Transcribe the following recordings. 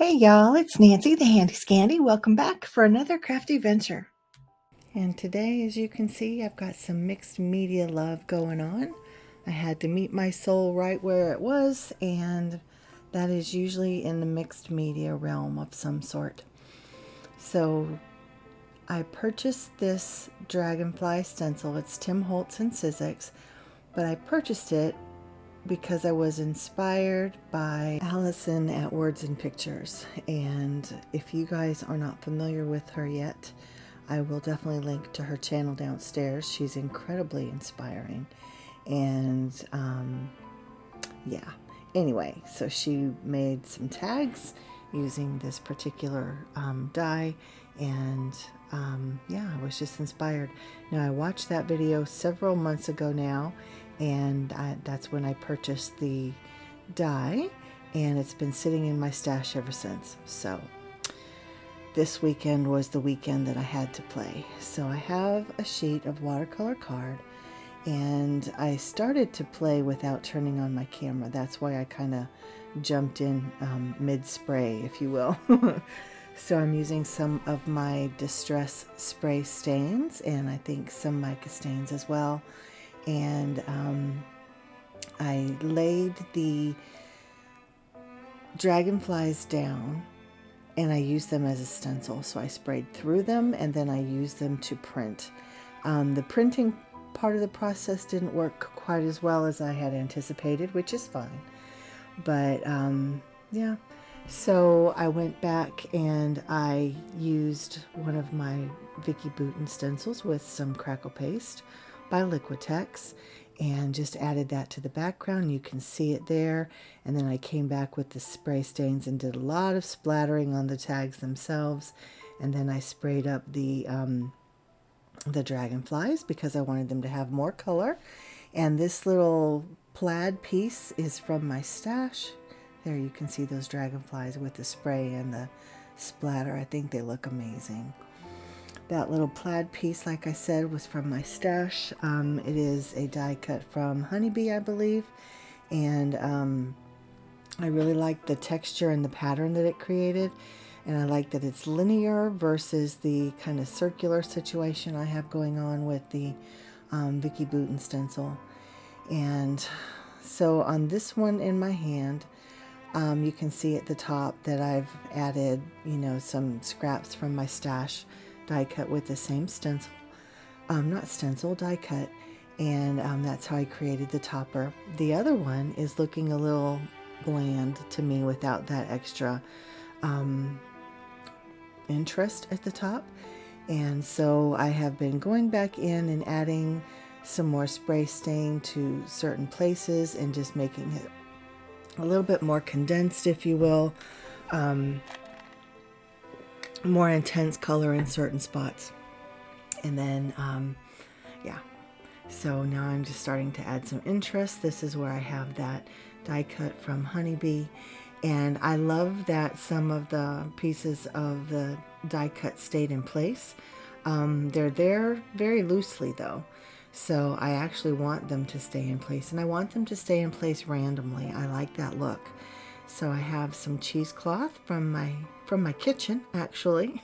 Hey y'all, it's Nancy the Handy Scandy. Welcome back for another crafty venture. And today, as you can see, I've got some mixed media love going on. I had to meet my soul right where it was, and that is usually in the mixed media realm of some sort. So I purchased this Dragonfly stencil. It's Tim Holtz and Sizzix, but I purchased it because I was inspired by Alison at Words and Pictures. And if you guys are not familiar with her yet, I will definitely link to her channel downstairs. She's incredibly inspiring. And yeah, anyway, so she made some tags using this particular die, and yeah, I was just inspired. Now, I watched that video several months ago now, and that's when I purchased the die, and it's been sitting in my stash ever since. So this weekend was the weekend that I had to play. So I have a sheet of watercolor card, and I started to play without turning on my camera. That's why I kind of jumped in mid-spray, if you will. So I'm using some of my Distress spray stains, and I think some mica stains as well. And I laid the dragonflies down, and I used them as a stencil. So I sprayed through them, and then I used them to print. The printing part of the process didn't work quite as well as I had anticipated, which is fine. But yeah, so I went back and I used one of my Vicky Bouton stencils with some crackle paste by Liquitex, and just added that to the background. You can see it there. And then I came back with the spray stains and did a lot of splattering on the tags themselves. And then I sprayed up the dragonflies because I wanted them to have more color. And this little plaid piece is from my stash. There you can see those dragonflies with the spray and the splatter. I think they look amazing. That little plaid piece, like I said, was from my stash. It is a die cut from Honeybee, I believe. And I really like the texture and the pattern that it created. And I like that it's linear versus the kind of circular situation I have going on with the Vicky Bouton stencil. And so on this one in my hand, you can see at the top that I've added, some scraps from my stash die cut with the same stencil, not stencil, die cut, and that's how I created the topper. The other one is looking a little bland to me without that extra interest at the top, and so I have been going back in and adding some more spray stain to certain places and just making it a little bit more condensed, if you will. More intense color in certain spots. And then, yeah. So now I'm just starting to add some interest. This is where I have that die cut from Honeybee. And I love that some of the pieces of the die cut stayed in place. They're there very loosely though. So I actually want them to stay in place. And I want them to stay in place randomly. I like that look. So I have some cheesecloth from my kitchen, actually,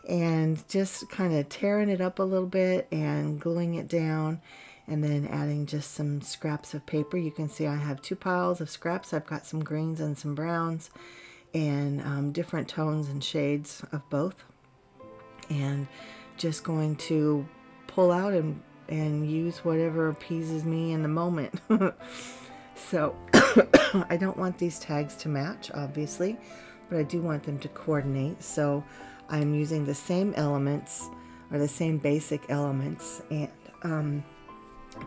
and just kind of tearing it up a little bit and gluing it down, and then adding just some scraps of paper. You can see I have two piles of scraps. I've got some greens and some browns, and different tones and shades of both, and just going to pull out and use whatever appeases me in the moment. So I don't want these tags to match, obviously, but I do want them to coordinate. So I'm using the same elements, or the same basic elements, and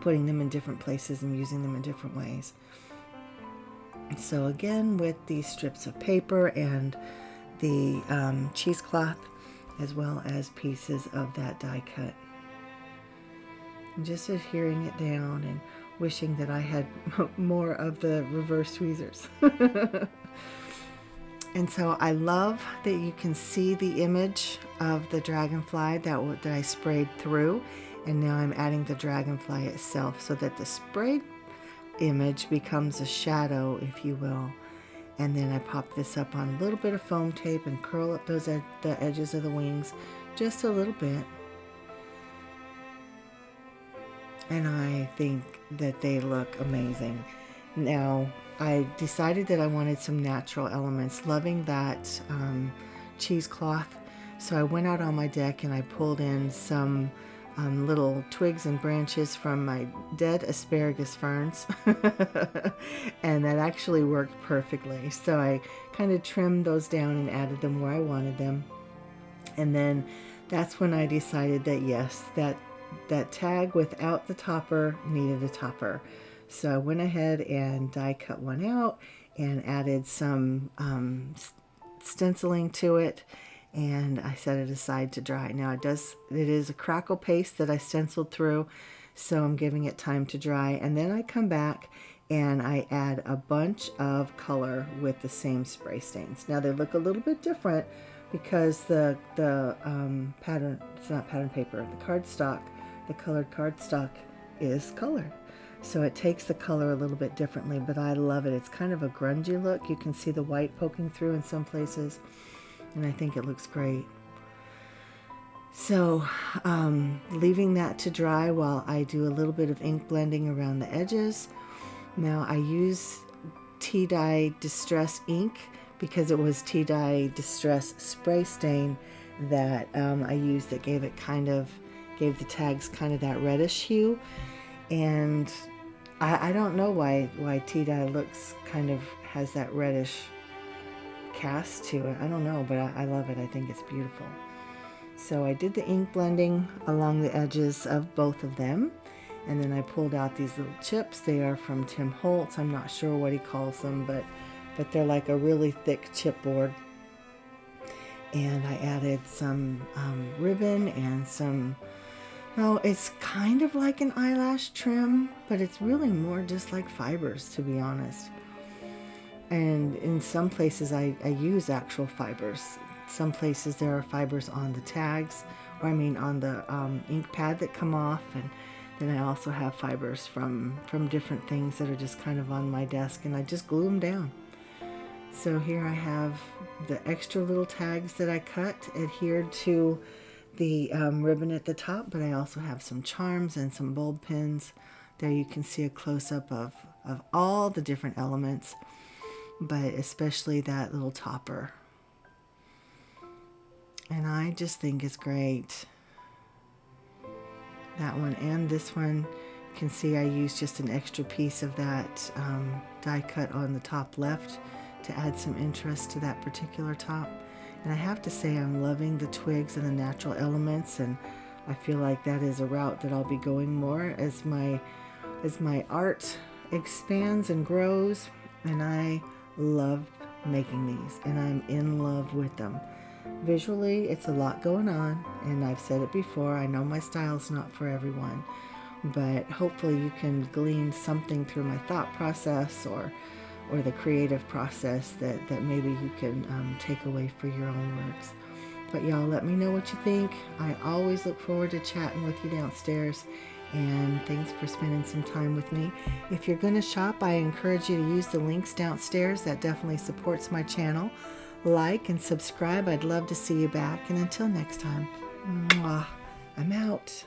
putting them in different places and using them in different ways. So again, with these strips of paper and the cheesecloth, as well as pieces of that die cut. And just adhering it down and wishing that I had more of the reverse tweezers. And so I love that you can see the image of the dragonfly that I sprayed through, and now I'm adding the dragonfly itself so that the sprayed image becomes a shadow, if you will. And then I pop this up on a little bit of foam tape and curl up the edges of the wings just a little bit. And I think that they look amazing. Now, I decided that I wanted some natural elements, loving that cheesecloth. So I went out on my deck and I pulled in some little twigs and branches from my dead asparagus ferns. And that actually worked perfectly. So I kind of trimmed those down and added them where I wanted them. And then that's when I decided that yes, that tag without the topper needed a topper. So I went ahead and die cut one out and added some stenciling to it, and I set it aside to dry. Now it is a crackle paste that I stenciled through, so I'm giving it time to dry, and then I come back and I add a bunch of color with the same spray stains. Now they look a little bit different because the pattern, it's not pattern paper, the cardstock, the colored cardstock is colored. So it takes the color a little bit differently, but I love it. It's kind of a grungy look. You can see the white poking through in some places, and I think it looks great. So leaving that to dry while I do a little bit of ink blending around the edges. Now I use Tea Dye Distress ink because it was Tea Dye Distress spray stain that I used that gave the tags kind of that reddish hue. And I don't know why tea dye looks has that reddish cast to it. I don't know, but I love it. I think it's beautiful. So I did the ink blending along the edges of both of them, and then I pulled out these little chips. They are from Tim Holtz. I'm not sure what he calls them, but they're like a really thick chipboard. And I added some ribbon and some, it's kind of like an eyelash trim, but it's really more just like fibers, to be honest. And in some places I use actual fibers. Some places there are fibers on the tags, or on the ink pad that come off, and then I also have fibers from different things that are just kind of on my desk, and I just glue them down. So here I have the extra little tags that I cut adhered to the ribbon at the top, but I also have some charms and some bulb pins. There you can see a close-up of all the different elements, but especially that little topper. And I just think it's great. That one and this one, you can see I used just an extra piece of that die cut on the top left to add some interest to that particular top. And I have to say I'm loving the twigs and the natural elements, and I feel like that is a route that I'll be going more as my art expands and grows. And I love making these, and I'm in love with them. Visually, it's a lot going on, and I've said it before, I know my style's not for everyone, but hopefully you can glean something through my thought process or the creative process that maybe you can take away for your own works. But y'all, let me know what you think. I always look forward to chatting with you downstairs, and thanks for spending some time with me. If you're going to shop, I encourage you to use the links downstairs. That definitely supports my channel. Like and subscribe. I'd love to see you back. And until next time, I'm out.